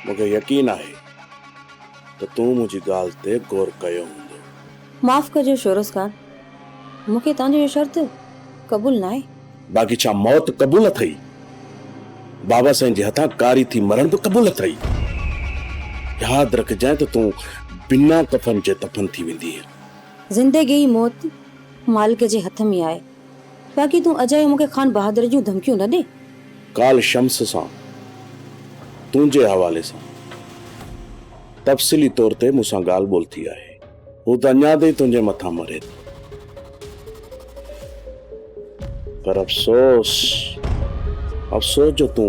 मुझे यकीन है तो तू मुझी गाल ते गौर कयो हूंदो। माफ़ कजो शोरस खान, मुखे तांजो ये शर्त कबूल ना है। बाकी छा मौत कबूल थई? बाबा साईं जे हथा कारी थी मरण भी कबूल थई। याद रख जाए तो तू बिना कफन जे तफन थी वेंदी है। जिंदगी मौत मालिक जे हथ में आए। बाकी तू अजय मुखे खान बहादुर जूं धमकियूं न दे। काल शम्स सां तुंहिंजे हवाले सां तफ़सीली तौर ते मूंसां ॻाल्हि ॿोल थी आहे। हू त अञा ताईं तुंहिंजे मथां मरे थो। पर अफ़सोस जो तू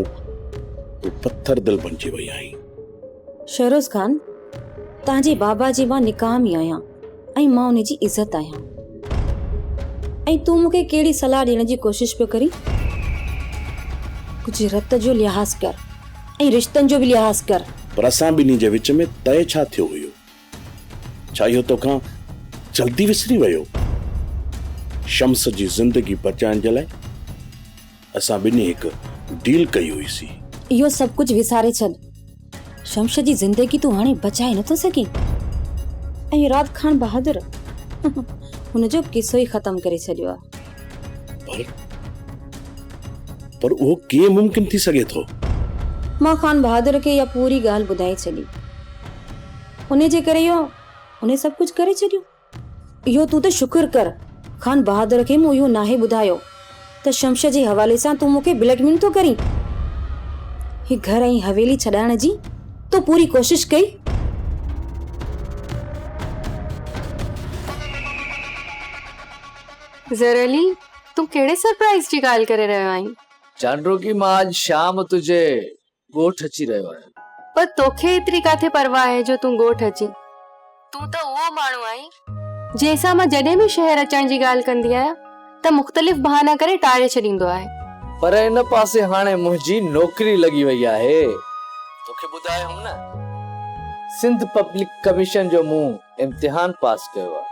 पत्थर दिल बणिजी वई आहीं। शहरोज खान, तांजे बाबा जी मां निकाह में आहियां ऐं मां उन जी इज्जत आहियां। ऐं तू मुखे केड़ी सलाह ॾियण जी कोशिश पियो करी? कुछ रत जो लिहाज़ कर ऐं रिश्तन जो भी लिहाज़ कर। पर असां ॿिन्ही जे विच में तय छा थियो हुयो? छा इहो तोखां जल्दी विसरी वियो? शम्स जी जिंदगी बचाइण जे लाइ असां ॿिन्ही हिकु डील कई हुईसीं। इहो सब कुछ विसारे छॾ। शम्स जी जिंदगी तू हाणे बचाए नथो सघीं। ऐं रात खान बहादुर हुनजो किस्सो ही खत्म करे छॾियो आहे। पर उहो कीअं मुमकिन थी सघे थो? मां खान बहादुर के इहा पूरी ॻाल्हि ॿुधाए छॾी। उन जे करे उन सब कुछ करे छॾियो। इहो तू त शुक्र कर खान बहादुर के मूं इहो नाहे ॿुधायो त शम्स जे हवाले सां तू मूंखे ब्लैकमेल तो करी। ही घर ऐं हवेली छॾाइण जी तो पूरी कोशिश कई। ज़रअली, तू केड़े सरप्राइज जी ॻाल्हि करे रहियो आहीं? चांड्रो की मां आज शाम तुझे गोठ अची रहियो आहियां। पर तोखे एतिरी काथे परवाह आहे जो तू गोठ अची? तू त उहो माण्हू आहीं जंहिंसां मां जॾहिं बि शहर अचण जी ॻाल्हि कंदी आहियां त मुख़्तलिफ़ बहाना करे टारे छॾींदो आहे। पर इन पासे हाणे मुंहिंजी नौकरी लगी वई आहे। तोखे ॿुधायो हुम न, सिंध पब्लिक कमीशन जो मूं इम्तिहान पास कयो आहे।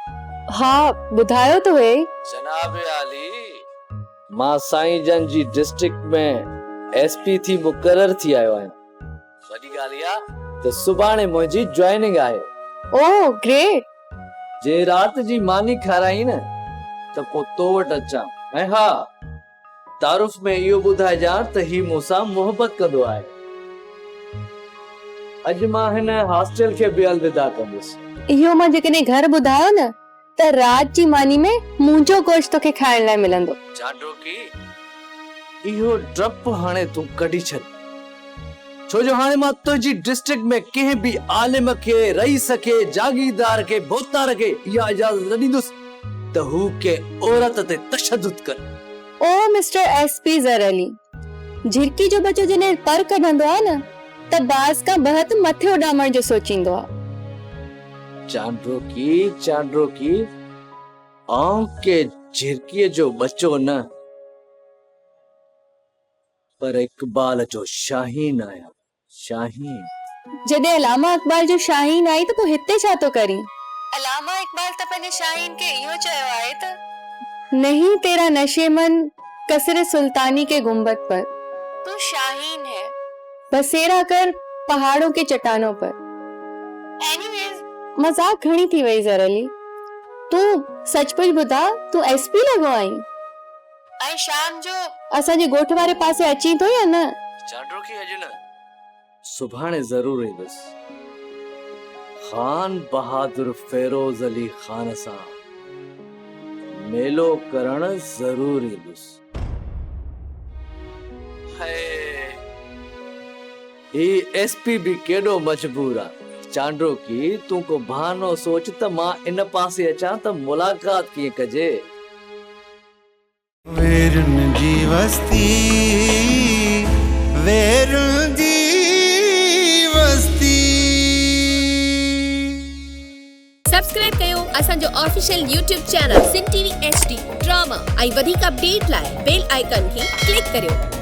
हाँ, ॿुधायो तो है। जनाब आली, मां साईं जन जी डिस्ट्रिक्ट में एसपी थी मुकर्रर थी आयो आहियां। वॾी ॻाल्हि इहा त सुभाणे मुंहिंजी जॉइनिंग आहे। Oh great. जे रात जी मानी खाराई न त पोइ तो वटि अचां। ऐं हा, तारुफ में इहो ॿुधाइजां त ही मूंसां मोहबत कंदो आहे। अॼु मां हिन हॉस्टल खे बि अलविदा कंदुसि। इहो मां जेकॾहिं घर ॿुधायो न त रात जी मानी में मुंहिंजो गोश्त तोखे खाइण लाइ मिलंदो। चांड्रो की इहो डप हाणे तूं कढी छॾ। छो जो हाणे मां तुंहिंजी डिस्ट्रिक्ट में कंहिं बि आलिम खे, रईस खे, जागीरदार खे, बोतार खे इहा इजाज़त न ॾींदुसि त हू के औरत ते तशद्दुद कर। ओ मिस्टर एसपी ज़रअली, झिरकी जो बच्चो जॾहिं पर कढंदो आहे न त बाज़ का बहत मथे उॾामण जो सोचींदो आहे। चांड्रो की आऊं के झिरकीअ जो बच्चो न, पर इकबाल जो शाहीन आहियां। शाहीन। जॾहिं अलामा इकबाल जो शाहीन आई त पोइ हिते छा तो करी? अलामा इकबाल त पंहिंजे शाहीन के इहो चयो आहे त नहीं तेरा नशेमन कसरे सुल्तानी के गुंबद पर, तू शाहीन है बसेरा कर पहाड़ों के चट्टानों पर। एनीवेज, मजाक घणी थी वई ज़रअली। तू सचपुच ॿुधा, तू एसपी लॻो आई ऐं शाम जो असांजे ॻोठ वारे पासे अची तो या न? चांड्रो की अॼु न, सुभाणे ज़रूर ईंदुसि। खान बहादुर फेरोज अली खान सां मेलो करण ज़रूर ईंदुसि। ही एसपी भी केॾो मजबूर आहे। चांड्रो की तू को बहानो सोच त मां इन पासे अचां त मुलाकात कीअं कजे। वेरुन जी वस्ती, वेरुन जी वस्ती। सब्सक्राइब कयो असांजो official YouTube channel Sindh TV HD drama ऐं वधीक अपडेट लाइ बेल आइकन खे क्लिक करियो।